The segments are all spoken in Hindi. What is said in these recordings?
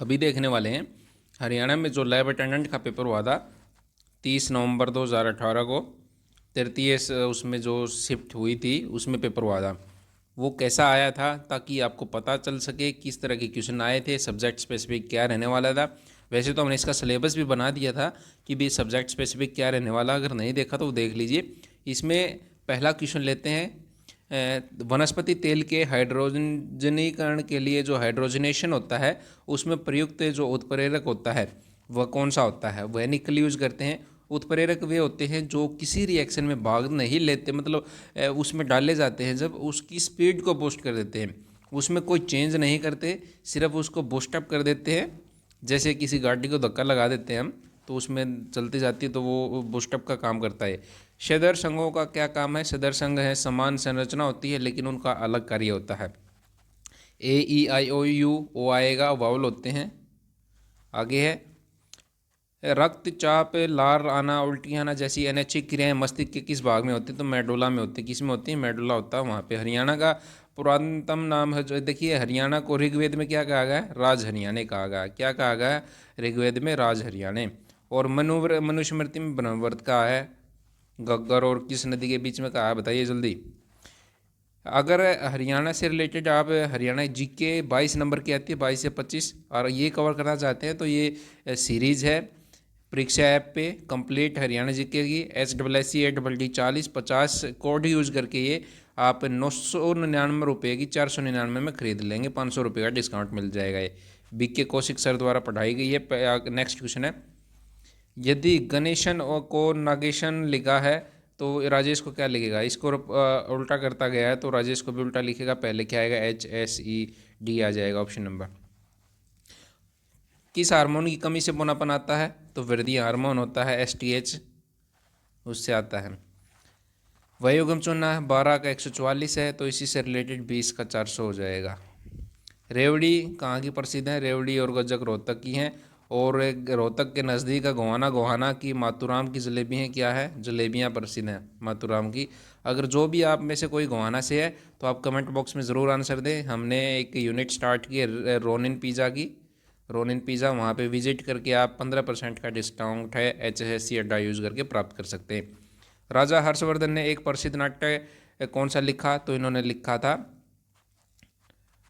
अभी देखने वाले हैं हरियाणा में जो लैब अटेंडेंट का पेपर हुआ था 30 नवंबर 2018 को तृतीय उसमें जो शिफ्ट हुई थी उसमें पेपर हुआ था। वो कैसा आया था ताकि आपको पता चल सके किस तरह के क्वेश्चन आए थे, सब्जेक्ट स्पेसिफिक क्या रहने वाला था। वैसे तो हमने इसका सिलेबस भी बना दिया था कि भी सब्जेक्ट स्पेसिफिक क्या रहने वाला, अगर नहीं देखा तो देख लीजिए। इसमें पहला क्वेश्चन लेते हैं, वनस्पति तेल के हाइड्रोजनीकरण के लिए जो हाइड्रोजनेशन होता है उसमें प्रयुक्त जो उत्प्रेरक होता है वह कौन सा होता है। वह निकल यूज करते हैं। उत्प्रेरक वे होते हैं जो किसी रिएक्शन में भाग नहीं लेते, मतलब उसमें डाले जाते हैं जब उसकी स्पीड को बूस्ट कर देते हैं, उसमें कोई चेंज नहीं करते, सिर्फ उसको बूस्टअप कर देते हैं। जैसे किसी गाड़ी को धक्का लगा देते हैं हम तो उसमें चलती जाती है तो वो बूस्टअप का काम करता है। सदर संघों का क्या काम है? सदर संघ है समान संरचना होती है लेकिन उनका अलग कार्य होता है। ए ई आई ओ यू ओ आएगा, वावल होते हैं। आगे है रक्तचाप, लार आना, उल्टी आना जैसी अनैच्छिक क्रियाएं मस्तिष्क के किस भाग में होती है? तो मेडुला में होती है। किस में होती है? मेडुला होता है वहाँ पे। हरियाणा का पुरातनतम नाम है जो, देखिए हरियाणा को ऋग्वेद में क्या कहा गया है? राज हरियाणे कहा गया। क्या कहा गया है ऋग्वेद में? राज हरियाणे। और मनुस्मृति में ब्रह्मवर्त कहा है। गग्गर और किस नदी के बीच में कहा है? बताइए जल्दी। अगर हरियाणा से रिलेटेड आप हरियाणा जीके 22 नंबर की आती है, 22 से 25, और ये कवर करना चाहते हैं तो ये सीरीज़ है परीक्षा ऐप पे कंप्लीट हरियाणा जीके की। HSC 8DD 40 50 कोड यूज करके ये आप 999 रुपये की 499 में खरीद लेंगे, 500 रुपये का डिस्काउंट मिल जाएगा। ये BK कौशिक सर द्वारा पढ़ाई गई है। नेक्स्ट क्वेश्चन है, यदि गणेशन को नागेशन लिखा है तो राजेश को क्या लिखेगा? इसको उल्टा करता गया है तो राजेश को भी उल्टा लिखेगा। पहले क्या आएगा? HSED आ जाएगा ऑप्शन नंबर। किस हार्मोन की कमी से बोनापन आता है? तो वृद्धि हार्मोन होता है STH, उससे आता है। वयोगम चुनना है 12 का 144 है तो इसी से रिलेटेड 20 का 400 हो जाएगा। रेवड़ी कहाँ की प्रसिद्ध है? रेवड़ी और गज्जक रोहतक की हैं। और रोहतक के नज़दीक है गोहाना, गोहाना की मातूराम की जलेबी हैं। क्या है? जलेबियाँ प्रसिद्ध हैं मातूराम की। अगर जो भी आप में से कोई गोहाना से है तो आप कमेंट बॉक्स में ज़रूर आंसर दें। हमने एक यूनिट स्टार्ट की है रोनिन पिज़्ज़ा की, रोनिन पिज़्ज़ा, वहाँ पे विजिट करके आप 15% का डिस्काउंट है HSC अड्डा यूज़ करके प्राप्त कर सकते हैं। राजा हर्षवर्धन ने एक प्रसिद्ध नाट्य कौन सा लिखा? तो इन्होंने लिखा था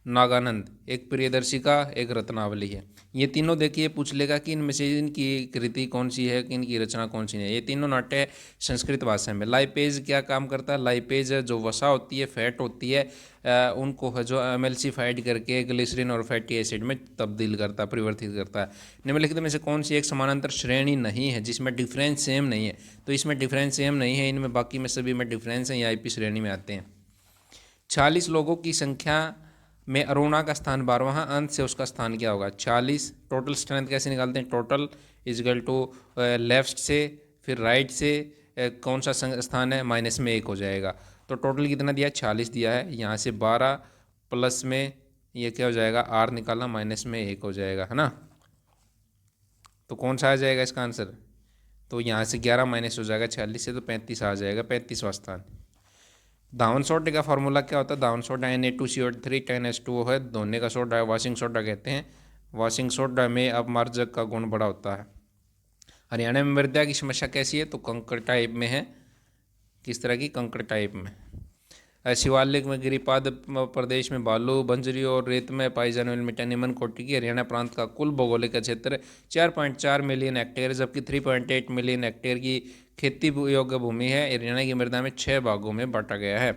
नागानंद। एक प्रियदर्शिका, एक रत्नावली है। ये तीनों देखिए पूछ लेगा कि इनमें से इनकी कृति कौन सी है, कि इनकी रचना कौन सी है। ये तीनों नाट्य संस्कृत भाषा में। लाइपेज क्या काम करता है? लाइपेज जो वसा होती है, फैट होती है, उनको है जो एमल्सीफाइड करके ग्लिसरीन और फैटी एसिड में तब्दील करता है, परिवर्तित करता है। निम्नलिखित में से कौन सी एक समानांतर श्रेणी नहीं है जिसमें डिफरेंस सेम नहीं है? तो इसमें डिफरेंस सेम नहीं है इनमें, बाकी में सभी में डिफरेंस है, ये IP श्रेणी में आते हैं। 46 लोगों की संख्या में अरुणा का स्थान 12वां, अंत से उसका स्थान क्या होगा? 46। टोटल स्ट्रेंथ कैसे निकालते हैं? टोटल इजगल टू लेफ्ट से फिर राइट से कौन सा स्थान है माइनस में 1 हो जाएगा। तो टोटल कितना दिया है? 46 दिया है। यहाँ से 12 प्लस में ये क्या हो जाएगा? R निकालना, माइनस में 1 हो जाएगा, है ना। तो कौन सा आ जाएगा इसका आंसर? तो यहाँ से 11 माइनस हो जाएगा 46 से, तो 35 आ जाएगा, 35वां स्थान। धावन सोडे का फार्मूला क्या होता है? धावन सोडा Na2CO3 10H2O है। धोने का सोडा है, वॉशिंग सोडा कहते हैं। वॉशिंग सोडा में अपमार्जक का गुण बड़ा होता है। हरियाणा में मृदा की समस्या कैसी है? तो कंकड़ टाइप में है। किस तरह की? कंकड़ टाइप में। शिवालिक में गिरिपाद प्रदेश में बालू, बंजरी और रेत में पाई जाने वाली मिट्टी निम्न कोटि की। हरियाणा प्रांत का कुल भौगोलिक क्षेत्र 4.4 मिलियन हेक्टेयर, जबकि 3.8 मिलियन हेक्टेयर की खेती योग्य भूमि है। हरियाणा की मृदा में 6 भागों में बांटा गया है।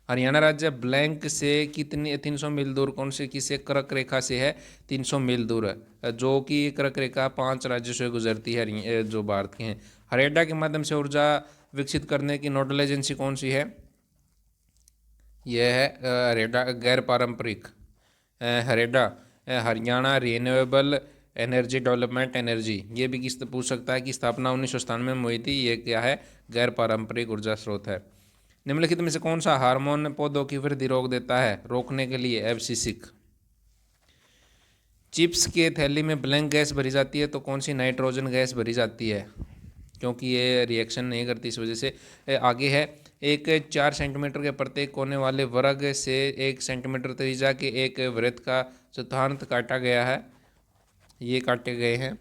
हरियाणा राज्य ब्लैंक से कितनी 300 मील दूर कौन से किसे कर्क रेखा से है? 300 मील दूर है, जो कि कर्क रेखा 5 राज्यों से गुजरती है जो भारत के हैं। हरेडा के माध्यम से ऊर्जा विकसित करने की नोडल एजेंसी कौन सी है? यह है हरेडा गैर पारंपरिक। HAREDA Haryana renewable energy development energy, ये भी किस पूछ सकता है कि स्थापना 1997 में हुई थी। ये क्या है? गैर पारंपरिक ऊर्जा स्रोत है। निम्नलिखित में से कौन सा हार्मोन पौधों की वृद्धि रोक देता है? रोकने के लिए एब्सिसिक। चिप्स के थैली में ब्लैंक गैस भरी जाती है तो कौन सी नाइट्रोजन गैस भरी जाती है? क्योंकि ये रिएक्शन नहीं करती इस वजह से। आगे है, एक 4 सेंटीमीटर के प्रत्येक कोने वाले वर्ग से 1 सेंटीमीटर त्रिज्या के एक वृत्त का चतुर्थांश काटा गया है ये काटे गए हैं,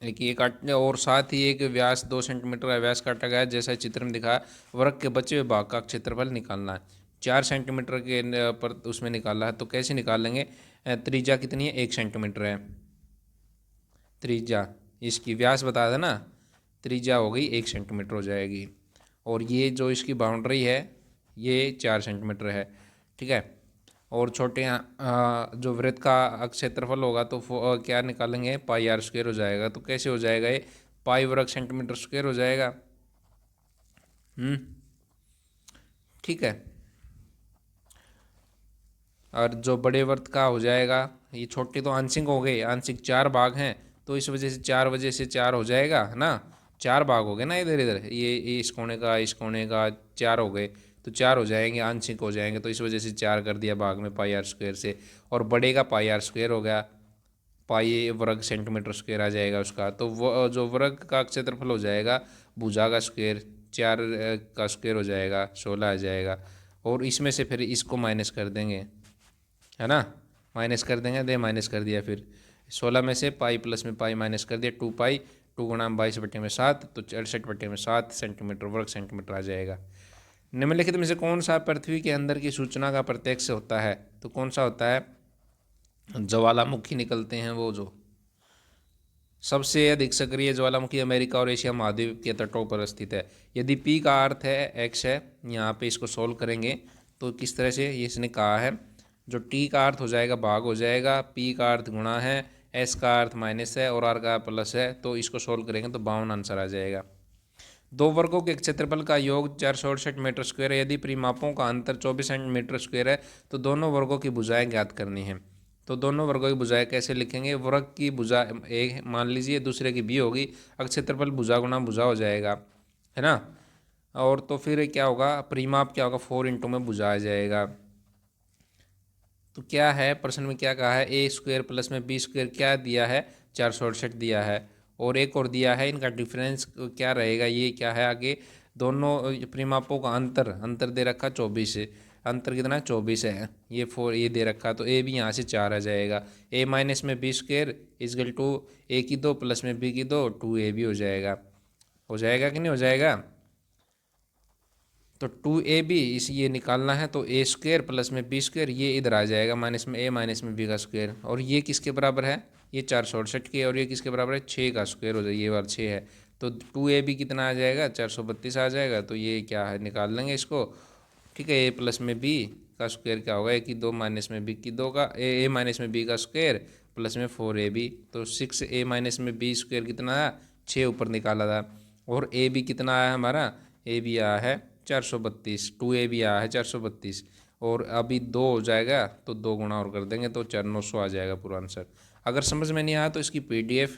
एक ये काटने, और साथ ही एक व्यास 2 सेंटीमीटर का व्यास काटा गया है, जैसा चित्र में दिखाया। वृक्क के बचे हुए भाग का क्षेत्रफल निकालना है। 4 सेंटीमीटर के पर उसमें निकाला है, तो कैसे निकालेंगे? त्रिज्या कितनी है? 1 सेंटीमीटर है त्रिज्या, इसकी व्यास बता देना, त्रिज्या हो गई 1 सेंटीमीटर हो जाएगी। और ये जो इसकी बाउंड्री है ये 4 सेंटीमीटर है, ठीक है। और छोटे जो वृत्त का क्षेत्रफल होगा तो क्या निकालेंगे? पाई आर स्क्वायर हो जाएगा। तो कैसे हो जाएगा ये? पाई वर्ग सेंटीमीटर स्क्वायर हो जाएगा। ठीक है। और जो बड़े वर्त का हो जाएगा, ये छोटे तो आंशिक हो गए, आंशिक 4 भाग हैं, तो इस वजह से 4 वजह से 4 हो जाएगा है ना, 4 भाग हो गए ना इधर इधर, ये इस कोने का 4 हो गए, तो 4 हो जाएंगे, आंशिक हो जाएंगे, तो इस वजह से 4 कर दिया भाग में पाई आर स्क्वायर से। और बड़े का पाई आर स्क्वायर हो गया, पाई वर्ग सेंटीमीटर स्क्वायर आ जाएगा उसका। तो वो जो वर्ग का क्षेत्रफल हो जाएगा भुजा का स्क्वायर, 4 का स्क्वायर हो जाएगा, 16 आ जाएगा। और इसमें से फिर इसको माइनस कर देंगे, है ना, माइनस कर देंगे, दे माइनस कर दिया, फिर 16 में से पाई प्लस में पाई माइनस कर दिया, 2 पाई, 2 गुणा 22/7, तो 68/7 सेंटीमीटर वर्ग सेंटीमीटर आ जाएगा। निम्नलिखित में से कौन सा पृथ्वी के अंदर की सूचना का प्रत्यक्ष होता है? तो कौन सा होता है? ज्वालामुखी निकलते हैं वो जो सबसे अधिक सक्रिय ज्वालामुखी अमेरिका और एशिया महाद्वीप के तटों पर स्थित है। यदि पी का अर्थ है एक्स है, यहाँ पे इसको सोल्व करेंगे तो किस तरह से ये इसने कहा है, जो टी का अर्थ हो जाएगा भाग हो जाएगा, पी का अर्थ गुणा है, एस का अर्थ माइनस है और आर का प्लस है, तो इसको सोल्व करेंगे तो 52 आंसर आ जाएगा। 2 वर्गों के क्षेत्रफल का योग 468 मीटर स्क्वायर है। यदि परिमापों का अंतर 24 सेंटीमीटर स्क्वायर है तो दोनों वर्गों की भुजाएं ज्ञात करनी है। तो दोनों वर्गों की भुजाएं कैसे लिखेंगे? वर्ग की भुजा एक मान लीजिए, दूसरे की बी होगी, क्षेत्रफल भुजा गुणा भुजा हो जाएगा, है ना। और तो फिर क्या होगा? परिमाप क्या होगा? 4 इंटू में भुजा आ जाएगा। तो क्या है प्रश्न में, क्या कहा है? ए स्क्वायर प्लस में बी स्क्वायर क्या दिया है? 468 दिया है। और एक और दिया है, इनका डिफरेंस क्या रहेगा? ये क्या है आगे? दोनों परिमापों का अंतर, अंतर दे रखा 24 है, अंतर कितना? 24 है। ये 4 ये दे रखा, तो ए भी यहाँ से 4 आ जाएगा। ए माइनस में बी स्क्वायर इजगल टू ए की 2 प्लस में बी की 2, 2 ए भी हो जाएगा कि नहीं हो जाएगा? तो 2ab इस ये निकालना है, तो ए स्क्वायर प्लस में बी स्क्वायर ये इधर आ जाएगा, माइनस में ए माइनस में बी का स्क्वायर। और ये किसके बराबर है? ये 468 के, और ये किसके बराबर है? 6 का स्क्वायर हो जाएगा, ये बार 6 है, तो 2ab कितना आ जाएगा? 432 आ जाएगा। तो ये क्या है, निकाल लेंगे इसको, ठीक है। ए प्लस में बी का स्क्वायर क्या होगा? ए की 2 माइनस में बी की 2 का ए माइनस में बी का स्क्वायर प्लस में 4ab, तो 6a माइनस में बी स्क्वायर कितना आया? 6 ऊपर निकाला था। और ए बी कितना आया हमारा? ए बी आया है 432, 2a भी आया है 432, और अभी 2 हो जाएगा तो 2 गुणा और कर देंगे तो 4900 आ जाएगा पूरा आंसर। अगर समझ में नहीं आया तो इसकी PDF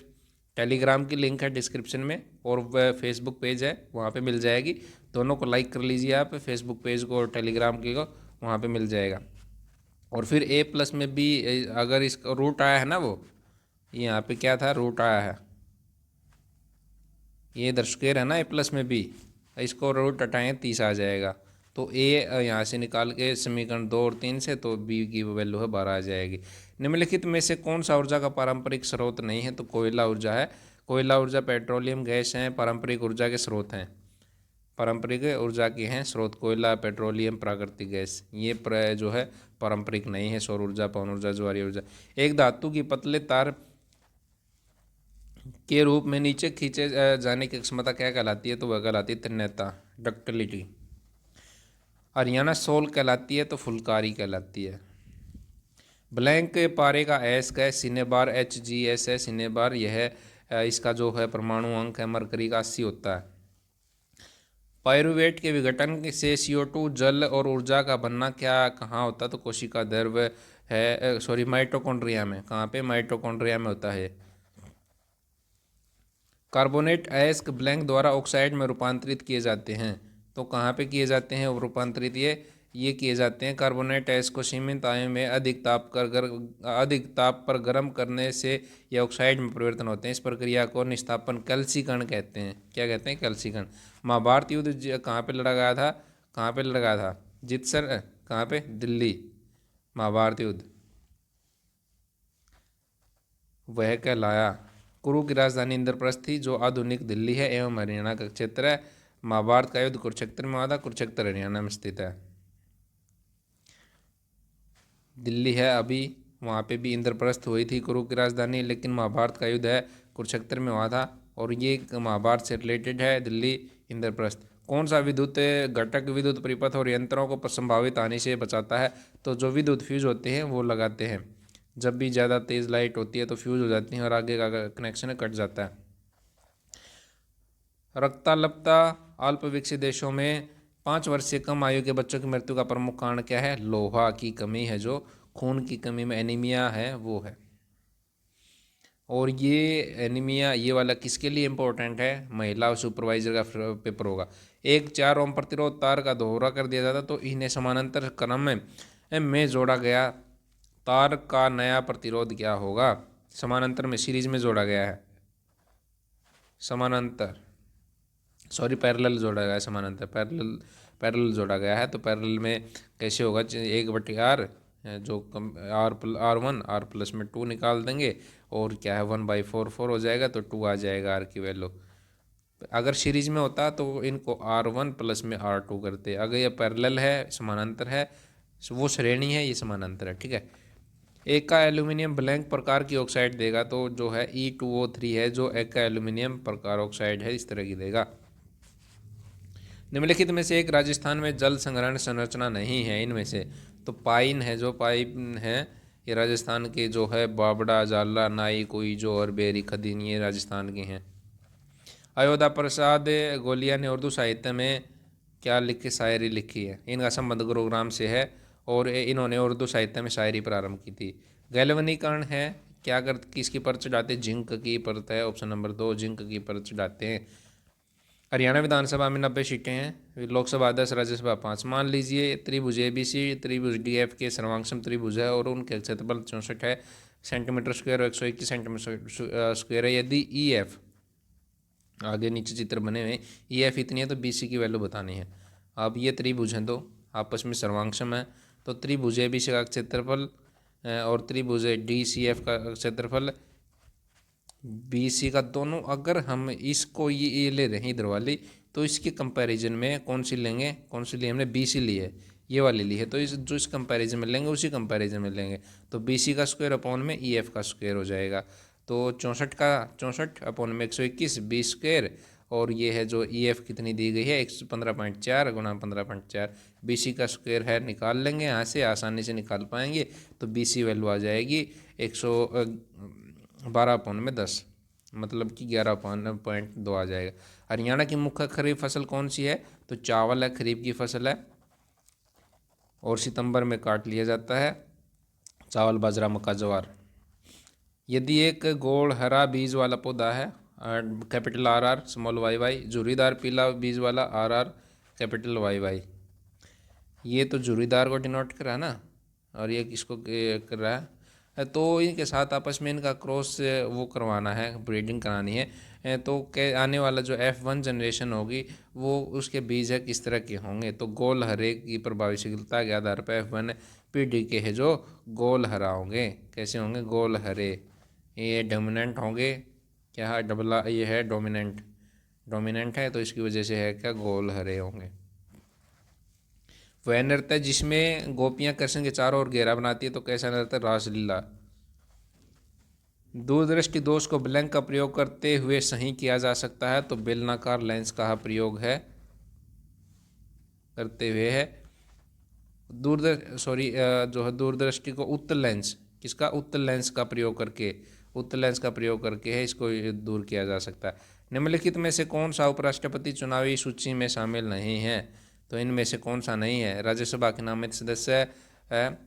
टेलीग्राम की लिंक है डिस्क्रिप्शन में, और वह फेसबुक पेज है वहाँ पे मिल जाएगी। दोनों को लाइक कर लीजिए आप, फेसबुक पेज को और टेलीग्राम की को, वहाँ पे मिल जाएगा। और फिर ए प्लस में बी, अगर इसका रूट आया है ना, वो यहाँ पे क्या था? रूट आया है, ये इधर स्क्वायर है ना, ए प्लस में बी, इसको रूट हटाएँ 30 आ जाएगा। तो ए यहाँ से निकाल के समीकरण 2 और 3 से, तो बी की वैल्यू है 12 आ जाएगी। निम्नलिखित में से कौन सा ऊर्जा का पारंपरिक स्रोत नहीं है? तो कोयला ऊर्जा है। कोयला ऊर्जा पेट्रोलियम गैस हैं, पारंपरिक ऊर्जा के स्रोत हैं, पारंपरिक ऊर्जा के हैं स्रोत कोयला, पेट्रोलियम, प्राकृतिक गैस। ये जो है पारंपरिक नहीं है, सौर ऊर्जा, पवन ऊर्जा, ज्वारीय ऊर्जा। एक धातु की पतले तार के रूप में नीचे खींचे जाने की क्षमता क्या कहलाती है? तो वह कहलाती है तन्यता, डक्टिलिटी। हरियाणा सोल कहलाती है, तो फुलकारी कहलाती है। ब्लैंक पारे का एस का सिनेबार HGS है, सिनेबार यह इसका जो है परमाणु अंक है मरकरी का 80 होता है। पायरुवेट के विघटन से CO2 जल और ऊर्जा का बनना क्या कहाँ होता है? तो कोशिका द्रव्य है, सॉरी माइटोकॉन्ड्रिया में। कहाँ पे? माइटोकॉन्ड्रिया में होता है। कार्बोनेट अयस्क ब्लैंक द्वारा ऑक्साइड में रूपांतरित किए जाते हैं, तो कहाँ पे किए जाते हैं वो रूपांतरित? ये किए जाते हैं कार्बोनेट अयस्क को सीमित आयु में अधिक ताप पर गर्म करने से ये ऑक्साइड में परिवर्तन होते हैं। इस प्रक्रिया को निस्तापन कैल्सीकरण कहते हैं। क्या कहते हैं? कैल्सीकरण। महाभारत युद्ध कहाँ पे लड़ा गया था? कहाँ पे लड़ा गया था? जितसर कहाँ पे? दिल्ली। महाभारत युद्ध वह कहलाया। कुरु की राजधानी इंद्रप्रस्थ थी, जो आधुनिक दिल्ली है एवं हरियाणा का क्षेत्र है। महाभारत का युद्ध कुरुक्षेत्र में हुआ था। कुरुक्षेत्र हरियाणा में स्थित है। दिल्ली है अभी, वहाँ पे भी इंद्रप्रस्थ हुई थी कुरु की राजधानी, लेकिन महाभारत का युद्ध है कुरुक्षेत्र में हुआ था। और ये महाभारत से रिलेटेड है दिल्ली इंद्रप्रस्थ। कौन सा विद्युत घटक विद्युत परिपथ और यंत्रों को संभावित हानि से बचाता है? तो जो विद्युत फ्यूज होते हैं वो लगाते हैं। जब भी ज़्यादा तेज़ लाइट होती है तो फ्यूज हो जाती है और आगे का कनेक्शन कट जाता है। रक्ताल्पता अल्प विकसित देशों में 5 वर्ष से कम आयु के बच्चों की मृत्यु का प्रमुख कारण क्या है? लोहा की कमी है, जो खून की कमी में एनीमिया है वो है। और ये एनीमिया ये वाला किसके लिए इम्पोर्टेंट है? महिला सुपरवाइजर का पेपर होगा। एक 4 ओम प्रतिरोध तार का दोहरा कर दिया जाता तो इन्हें समानांतर क्रम में जोड़ा गया तार का नया प्रतिरोध क्या होगा? समानांतर में सीरीज में जोड़ा गया है, समानांतर पैरेलल जोड़ा गया है, समानांतर पैरेलल जोड़ा गया है। तो पैरेलल में कैसे होगा? 1/r जो R1 R प्लस में 2 निकाल देंगे और क्या है 1/4 हो जाएगा, तो 2 आ जाएगा R की वैल्यू। अगर सीरीज में होता तो इनको R1 प्लस में R2 करते। अगर ये पैरेलल है, समानांतर है, वो श्रेणी है, ये समानांतर है, ठीक है। एक का एल्यूमिनियम ब्लैंक प्रकार की ऑक्साइड देगा तो जो है E2O3 है, जो एक का एल्यूमिनियम प्रकार ऑक्साइड है, इस तरह की देगा। निम्नलिखित में से एक राजस्थान में जल संग्रहण संरचना नहीं है इनमें से। तो पाइन है, जो पाइन है ये राजस्थान के जो है बाबड़ा, जाला, नाई, कोईजो और बेरी खदीन, ये राजस्थान के हैं। अयोध्या प्रसाद गोलिया ने उर्दू साहित्य में क्या लिखी शायरी लिखी है? इनका संबंध गुरुग्राम से है और इन्होंने उर्दू साहित्य में शायरी प्रारंभ की थी। गैल्वनीकरण है, क्या कर किसकी परत चढ़ाते हैं? जिंक की परत है, ऑप्शन नंबर 2 जिंक की परत चढ़ाते हैं। हरियाणा विधानसभा में 90 सीटें हैं, लोकसभा 10, राज्यसभा 5। मान लीजिए त्रिभुज ABC त्रिभुज DF के सर्वांगसम त्रिभुज है और उनके क्षेत्रफल 64 है सेंटीमीटर स्क्वायर और 121 सेंटीमीटर स्क्वायर है। यदि EF आगे नीचे चित्र बने हुए EF इतनी है तो BC की वैल्यू बतानी है। अब ये त्रिभुज हैं दो, आपस में सर्वांगसम है, तो त्रिभुज ABC का क्षेत्रफल और त्रिभुज DCF का क्षेत्रफल BC का दोनों, अगर हम इसको ये ले रहे हैं इधर वाली, तो इसके कंपैरिजन में कौन सी लेंगे? कौन सी ली हमने? BC ली है, ये वाली ली है, तो इस जो इस कंपैरिजन में लेंगे उसी कंपैरिजन में लेंगे, तो BC का स्क्वायर अपॉन में EF का स्क्वायर हो जाएगा। तो 64 का 64 अपॉन में 121 20 स्क्वायर, और ये है जो EF कितनी दी गई है 115.4 गुणा 15.4, BC का स्क्वायर है, निकाल लेंगे यहाँ से, आसानी से निकाल पाएंगे। तो BC वैल्यू आ जाएगी 112 पौन में 10, मतलब कि 11.2 आ जाएगा। हरियाणा की मुख्य खरीफ फसल कौन सी है? तो चावल है, खरीफ की फसल है और सितंबर में काट लिया जाता है। चावल, बाजरा, मक्का, ज्वार। यदि एक गोल हरा बीज वाला पौधा है, कैपिटल RR स्मॉल YY, झुर्रीदार पीला बीज वाला RR कैपिटल YY। ये तो झुर्रीदार को डिनोट कर रहा है ना, और ये किसको कर रहा है? तो इनके साथ आपस में इनका क्रॉस वो करवाना है, ब्रीडिंग करानी है। तो के आने वाला जो F1 जनरेशन होगी वो उसके बीज है किस तरह के होंगे? तो गोल हरे की प्रभावशीलता के आधार पर F1 पीढ़ी के है जो गोल हरा होंगे। कैसे होंगे? गोल हरे, ये डोमिनेंट होंगे। क्या है? डबला, ये है डोमिनेंट, डोमिनेंट है तो इसकी वजह से है क्या? गोल हरे होंगे। वह नृत्य जिसमें गोपियां कृष्ण के चारों ओर घेरा बनाती है तो कैसा नृत्य? रासलीला। दूरदृष्टि दोष को ब्लैंक का प्रयोग करते हुए सही किया जा सकता है तो बेलनाकार लेंस का प्रयोग है, करते हुए है। जो है दूरदृष्टि को उत्तल लेंस, किसका? उत्तल लेंस का प्रयोग करके, उत्तल लेंस का प्रयोग करके है इसको दूर किया जा सकता है। निम्नलिखित में से कौन सा उपराष्ट्रपति चुनावी सूची में शामिल नहीं है? तो इनमें से कौन सा नहीं है? राज्यसभा के नामित सदस्य है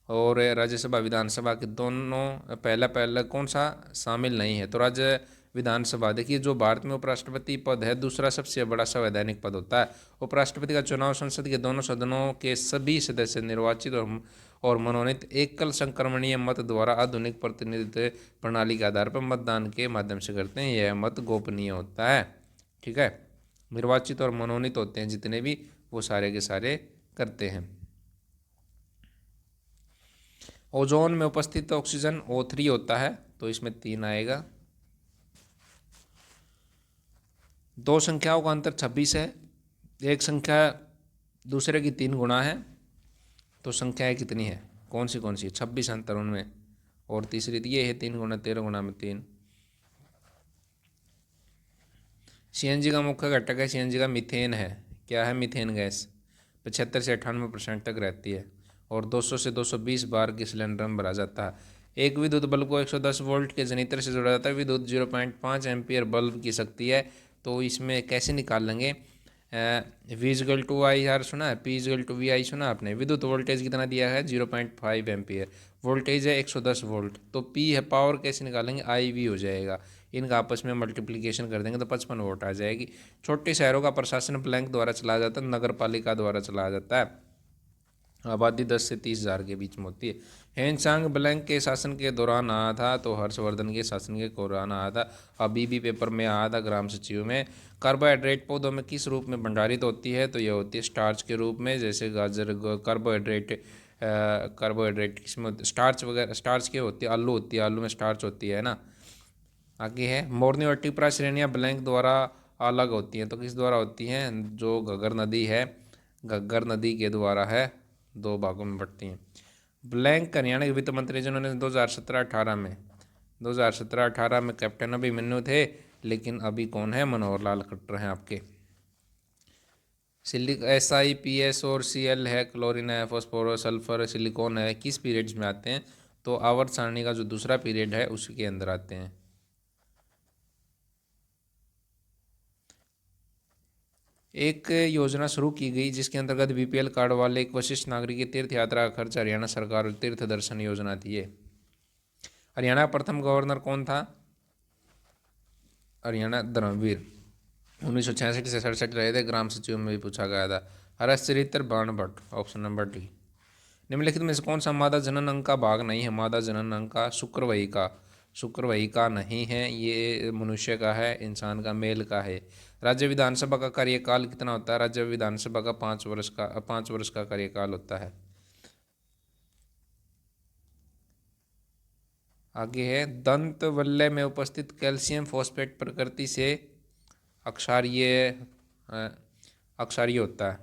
और राज्यसभा विधानसभा के दोनों पहला कौन सा शामिल नहीं है? तो राज्य विधानसभा, देखिए जो भारत में उपराष्ट्रपति पद है दूसरा सबसे बड़ा संवैधानिक पद होता है। उपराष्ट्रपति का चुनाव संसद के दोनों सदनों के सभी सदस्य निर्वाचित और मनोनीत एकल संक्रमणीय मत द्वारा आधुनिक प्रतिनिधित्व प्रणाली के आधार पर मतदान के माध्यम से करते हैं। यह मत गोपनीय होता है, ठीक है। निर्वाचित और मनोनीत होते हैं जितने भी, वो सारे के सारे करते हैं। ओजोन में उपस्थित ऑक्सीजन O3 होता है, तो इसमें 3 आएगा। दो संख्याओं का अंतर 26 है, एक संख्या दूसरे की 3 गुना है, तो संख्याएं कितनी है, कौन सी 26 अंतर उनमें, और तीसरी ये है 3 गुना 13 गुना में 3। सीएनजी का मुख्य घटक है, सीएनजी का मीथेन है। क्या है? मीथेन गैस 75 से 98% तक रहती है और 200 से 220 बार के सिलेंडर में भरा जाता है। एक विद्युत बल्ब को 110 वोल्ट के जनरेटर से जोड़ा जाता है। विद्युत 0.5 एम्पियर बल्ब की शक्ति है। तो इसमें कैसे निकाल लेंगे? V equal to I R सुना है, P equal to V I सुना आपने। विद्युत वोल्टेज कितना दिया है? 0.5 एम्पियर, वोल्टेज है 110 वोल्ट, तो P है पावर, कैसे निकालेंगे? IV हो जाएगा। इनका आपस में मल्टीप्लिकेशन कर देंगे तो 55 वोल्ट आ जाएगी। छोटे शहरों का प्रशासन ब्लैंक द्वारा चलाया जाता है, नगर पालिका द्वारा चलाया जाता है। आबादी 10 से 30 हज़ार के बीच में होती है। हेनसांग ब्लैंक के शासन के दौरान आया था, तो हर्षवर्धन के शासन के दौरान आया था। अभी भी पेपर में आया था, ग्राम सचिव में। कार्बोहाइड्रेट पौधों में किस रूप में भंडारित होती है? तो यह होती है स्टार्च के रूप में, जैसे गाजर कार्बोहाइड्रेट किसमें स्टार्च वगैरह, स्टार्च के होती है? आलू होती है, आलू में स्टार्च होती है ना। आगे है मोरनी और टिपरा श्रेणियाँ ब्लैंक द्वारा अलग होती हैं, तो किस द्वारा होती हैं? जो घग्गर नदी है, घग्गर नदी के द्वारा है, 2 भागों में बंटती हैं। ब्लैंक हरियाणा के वित्त मंत्री जिन्होंने 2017-18 में कैप्टन अभिमन्यु थे, लेकिन अभी कौन है? मनोहर लाल खट्टर हैं आपके। SiPS और Cl है, क्लोरीन है, फॉस्फोरस, सल्फर, सिलिकॉन है, किस पीरियड्स में आते हैं? तो आवर्त सारणी का जो दूसरा पीरियड है उसी के अंदर आते हैं। एक योजना शुरू की गई जिसके अंतर्गत BPL कार्ड वाले एक वरिष्ठ नागरिक की तीर्थ यात्रा का खर्च हरियाणा सरकार तीर्थ दर्शन योजना थी ये। हरियाणा का प्रथम गवर्नर कौन था? हरियाणा धर्मवीर, 1966 से 67 रहे थे, ग्राम सचिव में भी पूछा गया था। हर्ष चरित्र बाणभट्ट, ऑप्शन नंबर डी। निम्नलिखित में से कौन सा मादा जनन अंग का भाग नहीं है? मादा जनन अंग का शुक्रवाहिका नहीं है, ये मनुष्य का है, इंसान का, मेल का है। राज्य विधानसभा का कार्यकाल कितना होता है? राज्य विधानसभा का 5 वर्ष का कार्यकाल होता है। आगे है दंत वल्लय में उपस्थित कैल्शियम फॉस्फेट प्रकृति से अक्षारीय होता है।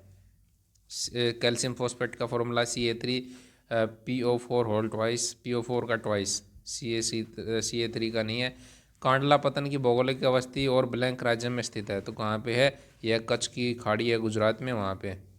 कैल्शियम फॉस्फेट का formula Ca3PO4 whole twice, PO4 का ट्वाइस, Ca3 का नहीं है। कांडला पतन की भौगोलिक अवस्थी और ब्लैंक राज्य में स्थित है, तो कहाँ पे है? यह कच्छ की खाड़ी है, गुजरात में, वहाँ पे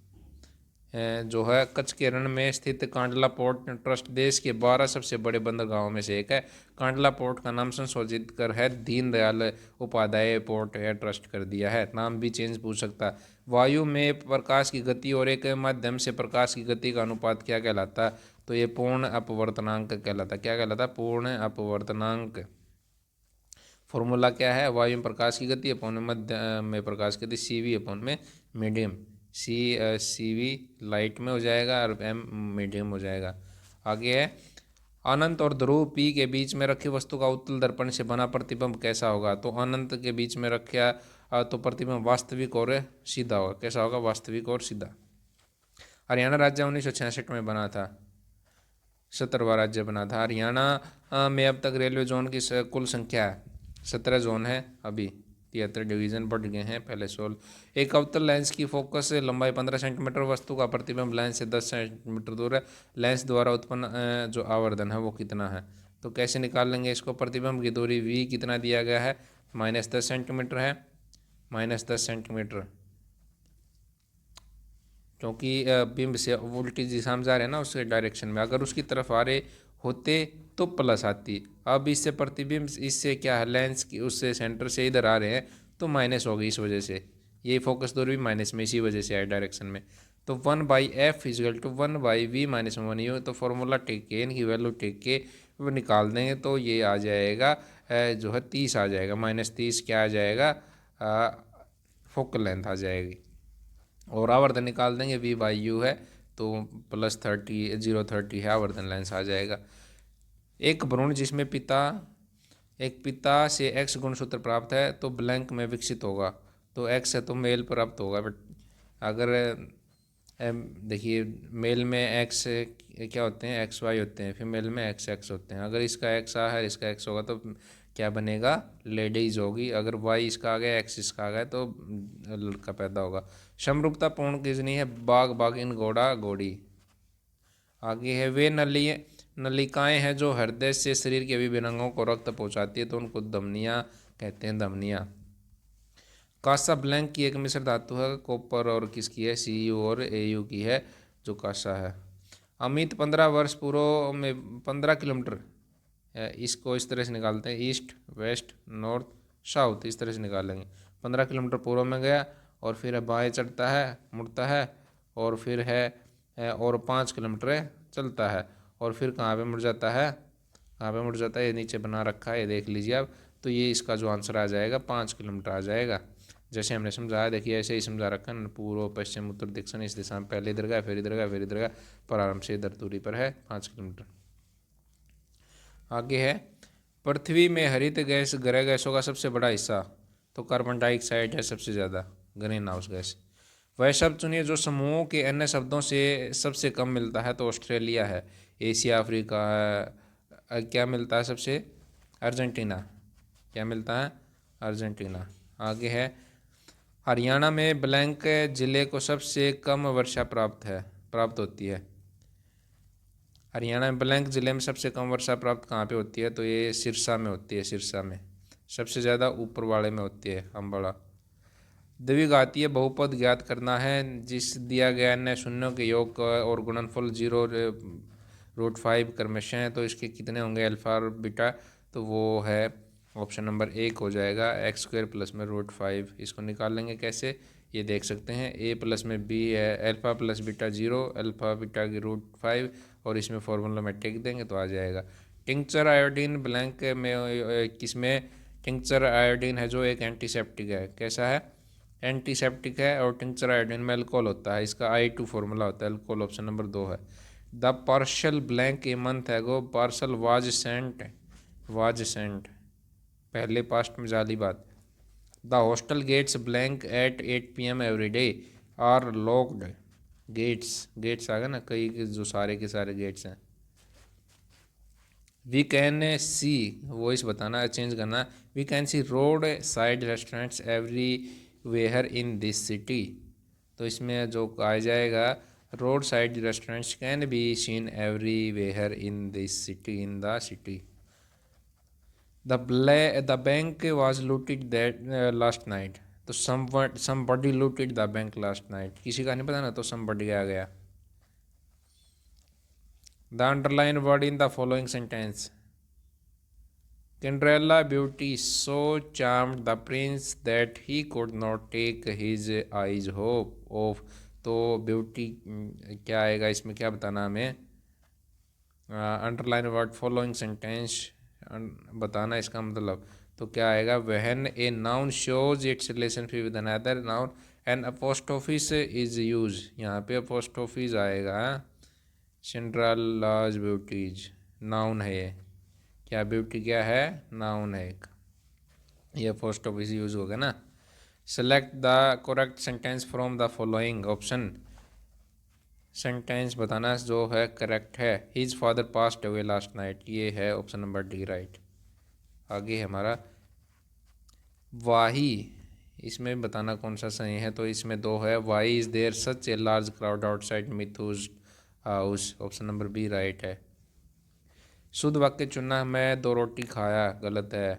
जो है कच्छ के रण में स्थित कांडला पोर्ट ट्रस्ट देश के 12 सबसे बड़े बंदरगाहों में से एक है। कांडला पोर्ट का नाम संशोधित कर है दीनदयाल उपाध्याय पोर्ट है ट्रस्ट कर दिया है, नाम भी चेंज पूछ सकता है। वायु में प्रकाश की गति और एक माध्यम से प्रकाश की गति का अनुपात क्या कहलाता है? तो ये पूर्ण अपवर्तनांक कहलाता है। क्या कहलाता है? पूर्ण अपवर्तनांक। फॉर्मूला क्या है? वायु में प्रकाश की गति अपॉन मध्य में प्रकाश की गति, CV अपॉन में मीडियम, CV लाइट में हो जाएगा और M मीडियम हो जाएगा। आगे है अनंत और ध्रुव P के बीच में रखी वस्तु का उत्तल दर्पण से बना प्रतिबिंब कैसा होगा? तो अनंत के बीच में रखा तो प्रतिबिंब वास्तविक और सीधा होगा। कैसा होगा? वास्तविक और सीधा। हरियाणा राज्य 1966 में बना था, 17वां राज्य बना था। हरियाणा में अब तक रेलवे जोन की कुल संख्या है 17 जोन है, अभी 73 डिवीज़न बढ़ गए हैं, पहले 16। एक अवतल लेंस की फोकस लंबाई 15 सेंटीमीटर, वस्तु का प्रतिबिंब लेंस से 10 सेंटीमीटर दूर है, लेंस द्वारा उत्पन्न जो आवर्धन है वो कितना है? तो कैसे निकाल लेंगे इसको? प्रतिबिंब की दूरी V कितना दिया गया है? -10 सेंटीमीटर है, -10 सेंटीमीटर, क्योंकि बिंब से उल्टी दिशा में जा रहे हैं ना, उसके डायरेक्शन में, अगर उसकी तरफ आ रहे होते तो प्लस आती। अब इससे प्रतिबिंब, इससे क्या है, लेंस की उससे सेंटर से इधर आ रहे हैं तो माइनस होगी, इस वजह से ये फोकस दूरी भी माइनस में इसी वजह से आए डायरेक्शन में। तो 1/f is equal to 1/v minus 1u, तो फॉर्मूला टेक के, इनकी वैल्यू टेक के वो निकाल देंगे तो ये आ जाएगा जो है 30 आ जाएगा, -30 क्या आ जाएगा? फोकल लेंथ आ जाएगी। और आवर्धन निकाल देंगे V/u है तो +30 030 है, आवर्धन लेंस आ जाएगा। एक भ्रूण जिसमें एक पिता से X गुणसूत्र प्राप्त है तो ब्लैंक में विकसित होगा, तो X है तो मेल प्राप्त होगा। बट अगर देखिए मेल में एक्स क्या होते हैं, एक्स वाई होते हैं, फीमेल में एक्स एक्स होते हैं। अगर इसका एक्स आ है, इसका एक्स होगा तो क्या बनेगा, लेडीज होगी। अगर वाई इसका आ गया, एक्स इसका आ गया तो लड़का पैदा होगा। समरूपता पूर्ण किसनी है, बाघ बाघिन घोड़ा घोड़ी। आगे है वे नलिकाएं हैं जो हृदय से शरीर के विभिन्न अंगों को रक्त पहुंचाती है तो उनको धमनियाँ कहते हैं, धमनियाँ। कासा ब्लैंक की एक मिश्र धातु है, कॉपर और किसकी है, Cu और Au की है, जो कासा है। अमित 15 वर्ष पूर्व में 15 किलोमीटर, इसको इस तरह से निकालते हैं, ईस्ट वेस्ट नॉर्थ साउथ, इस तरह से निकालेंगे। 15 किलोमीटर पूर्व में गया और फिर बाएं चढ़ता है, मुड़ता है, और फिर है और 5 किलोमीटर चलता है, और फिर कहाँ पे मुड़ जाता है, कहाँ पे मुड़ जाता है, ये नीचे बना रखा है, ये देख लीजिए आप। तो ये इसका जो आंसर आ जाएगा 5 किलोमीटर आ जाएगा। जैसे हमने समझाया, देखिए ऐसे ही समझा रखा है, पूर्व पश्चिम उत्तर दक्षिण, इस दिशा में पहले इधर गया, फिर इधर गया, फिर इधर गया, प्रारंभ से इधर दूरी पर है 5 किलोमीटर। आगे है पृथ्वी में हरित गैस ग्रह गैसों का सबसे बड़ा हिस्सा, तो कार्बन डाइऑक्साइड है सबसे ज़्यादा, ग्रीन हाउस गैस। वह शब्द चुनिए जो समूहों के अन्य शब्दों से सबसे कम मिलता है, तो ऑस्ट्रेलिया है, एशिया अफ्रीका है, क्या मिलता है सबसे, अर्जेंटीना, क्या मिलता है, अर्जेंटीना। आगे है हरियाणा में ब्लैंक जिले को सबसे कम वर्षा प्राप्त होती है। हरियाणा में ब्लैंक जिले में सबसे कम वर्षा प्राप्त कहाँ पे होती है, तो ये सिरसा में होती है, सिरसा में। सबसे ज़्यादा ऊपर वाले में होती है, अम्बाला। द्विघातीय बहुपद ज्ञात करना है, जिस दिया गया अन्य शून्यों के योग और गुणनफल 0√5 क्रमशः है, तो इसके कितने होंगे, अल्फा और बीटा, तो वो है ऑप्शन नंबर 1 हो जाएगा, x² प्लस में √5। इसको निकाल लेंगे कैसे, ये देख सकते हैं, a प्लस में b है, alpha plus beta 0, alpha beta की √5, और इसमें फॉर्मूला में टिक देंगे तो आ जाएगा। टिंक्चर आयोडीन ब्लैंक में किसमें, टिंक्चर आयोडीन है जो एक एंटीसेप्टिक है, कैसा है, एंटीसेप्टिक है, और टिंक्चर आयोडीन में अल्कोहल होता है, इसका I2 फॉर्मूला होता है, अल्कोहल ऑप्शन नंबर 2 है। The parcel blank a month ago, parcel was sent, पहले पास्ट में जाली बात। The hostel gates blank at 8 PM every day are locked, gates आ गया ना, कई जो सारे के सारे गेट्स हैं। वी कैन सी, वॉइस बताना चेंज करना, we can see road side restaurants everywhere in this city, तो इसमें जो आ जाएगा road side restaurants can be scene every where in this city, in the city. The bank was looted that last night, तो somebody looted the bank last night, किसी का नहीं पता ना, तो somebody आ गया। The underlined word in the following sentence, Cinderella beauty so charmed the prince that he could not take his eyes off, तो ब्यूटी क्या आएगा इसमें, क्या बताना हमें, अंडरलाइन वर्ड फॉलोइंग सेंटेंस बताना, इसका मतलब तो क्या आएगा, when a noun shows its relationship with another noun an apostrophe's is use, यहाँ पे अपोस्ट्रोफिस आएगा। सिंड्रेलाज ब्यूटीज नाउन है, ये क्या ब्यूटी क्या है, नाउन है एक, ये अपोस्ट्रोफिस यूज होगा ना। Select the correct sentence from the following option, sentence बताना जो है करेक्ट है। His father passed away last night, ये है ऑप्शन नंबर डी राइट। आगे है हमारा वाही, इसमें बताना कौन सा सही है, तो इसमें 2 है, why is there such a large crowd outside Mithu's house, option number B right है। शुद्ध वाक्य चुनना, मैं 2 रोटी खाया, गलत है,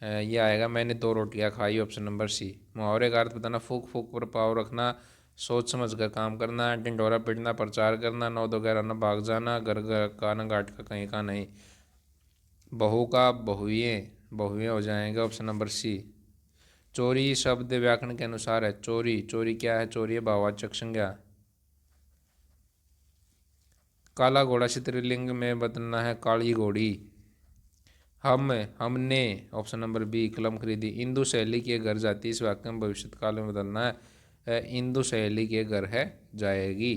ये आएगा मैंने 2 रोटियां खाई, ऑप्शन नंबर सी। मुहावरे का अर्थ बताना, फूक फूक पर पाव रखना, सोच समझ कर काम करना, ढिंढोरा पीटना, प्रचार करना, 9-2-11 न भाग जाना, घर का न घाट का कहीं का नहीं। बहू का बहुएं हो जाएंगे, ऑप्शन नंबर सी। चोरी शब्द व्याकरण के अनुसार है, चोरी क्या है, चोरी है भाववाचक संज्ञा। काला घोड़ा स्त्रीलिंग में बदलना है, काली घोड़ी। हमने ऑप्शन नंबर बी कलम खरीदी। इंदु सहेली के घर जाती, इस वाक्य में भविष्य काल में बदलना है, इंदु सहेली के घर है जाएगी।